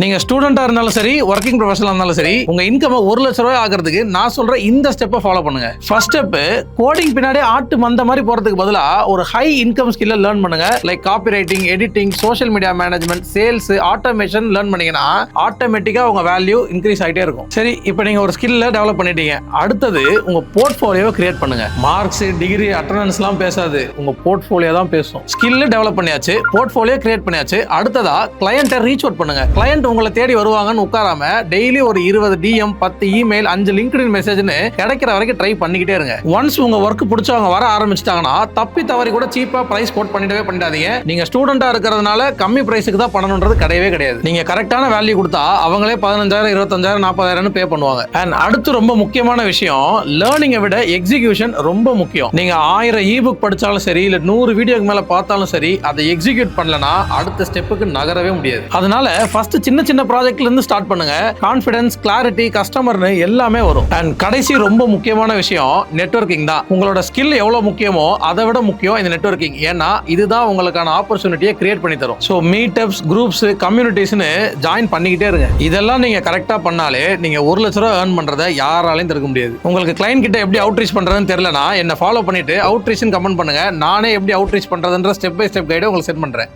நீங்க ஸ்டூடெண்டா இருந்தாலும் சரி, ஒர்க்கிங் ப்ரொஃபஷனலா இருந்தாலும் சரி, உங்க இன்கம் 1 லட்ச ரூபாய் ஆகிறதுக்கு நான் சொல்ற இந்த ஸ்டெப்பை ஃபாலோ பண்ணுங்க. ஃபர்ஸ்ட் ஸ்டெப், கோடிங் பின்னாடி ஆட்டு மந்த மாதிரி போறதுக்கு பதிலா ஒரு ஹை இன்கம் ஸ்கில்ல லேர்ன் பண்ணுங்க. Like copywriting, editing, social media management, sales, automation learn பண்ணீங்கன்னா ஆட்டோமேட்டிக்கா உங்க வேல்யூ இன்க்ரீஸ் ஆயிட்டே இருக்கும். சரி, இப்போ நீங்க ஒரு ஸ்கில்ல டெவலப் பண்ணிட்டீங்க. அடுத்தது உங்க போர்ட்ஃபோலியோவை கிரியேட் பண்ணுங்க. மார்க்ஸ், டிகிரி, அட்டெண்டன்ஸ்லாம் பேசாது, உங்க போர்ட்ஃபோலியோ தான் பேசும். ஸ்கில்ல டெவலப் பண்ணியாச்சு, போர்ட்ஃபோலியோ கிரியேட் பண்ணியாச்சு. அடுத்ததா கிளையண்ட்டை ரீச் அவுட் பண்ணுங்க. கிளையண்ட் உங்களை தேடி வருவாங்கன்னு உட்காராம டெய்லி ஒரு 20 DM, 10 இமெயில், 5 லிங்க்டின் மெசேஜ்னு கிடைக்கிற வரைக்கும் ட்ரை பண்ணிக்கிட்டே இருங்க. ஒன்ஸ் உங்க ஒர்க் பிடிச்சவங்க வர ஆரம்பிச்சிட்டாங்கன்னா தப்பி தவறி கூட சீப்பா பிரைஸ் கோட் பண்ணிடாதீங்க. நீங்க ஸ்டூடெண்டா இருக்கிறதுனால கம்மி பிரைஸுக்கு தான் பண்ணணும்ன்றது கிடையவே கிடையாது. நீங்க கரெக்டான வேல்யூ கொடுத்தா அவங்களே 15,000, 25,000, 40,000 பே பண்ணுவாங்க. அண்ட் அடுத்து ரொம்ப முக்கியமான விஷயம், லேர்னிங்கை விட எக்ஸிகியூஷன் ரொம்ப முக்கியம். நீங்க 1000 இபுக் படிச்சாலும் சரி, இல்ல 100 வீடியோக்கு மேல பார்த்தாலும் சரி, அதை எக்ஸிக்யூட் பண்ணலனா அடுத்த ஸ்டெப்புக்கு நகரவே முடியாது. அதனால ஃபர்ஸ்ட் சின்ன ப்ராஜெக்ட்ல இருந்து ஸ்டார்ட் பண்ணுங்க. கான்ஃபிடன்ஸ், கிளாரிட்டி, கஸ்டமர்னு எல்லாமே வரும். அண்ட் கடைசி ரொம்ப முக்கியமான விஷயம் நெட்வொர்க்கிங் தான். உங்களோட ஸ்கில் எவ்வளவு முக்கியமோ அதை விட முக்கியம் இந்த நெட்வொர்க்கிங். ஏன்னா இதுதான் உங்களுக்கான ஆப்பர்ச்சுனிட்டியை கிரியேட் பண்ணி தரும். ஸோ மீட்டப்ஸ், குரூப்ஸ், கம்யூனிட்டிஸ்னு ஜாயின் பண்ணிக்கிட்டே இருங்க. இதெல்லாம் நீங்க கரெக்டா பண்ணாலே நீங்க 1 லட்ச ரூபா ஏர்ன் பண்றதை யாராலையும் தடுக்க முடியாது. உங்களுக்கு கிளைண்ட் கிட்ட எப்படி அவுட்ரீச் பண்றதுன்னு தெரியலனா என்ன ஃபாலோ பண்ணிட்டு அவுட்ரீச் கமெண்ட் பண்ணுங்க. நானே எப்படி அவுட்ரீச் பண்றதுன்ற ஸ்டெப் பை ஸ்டெப் கைடு உங்களுக்கு செட் பண்றேன்.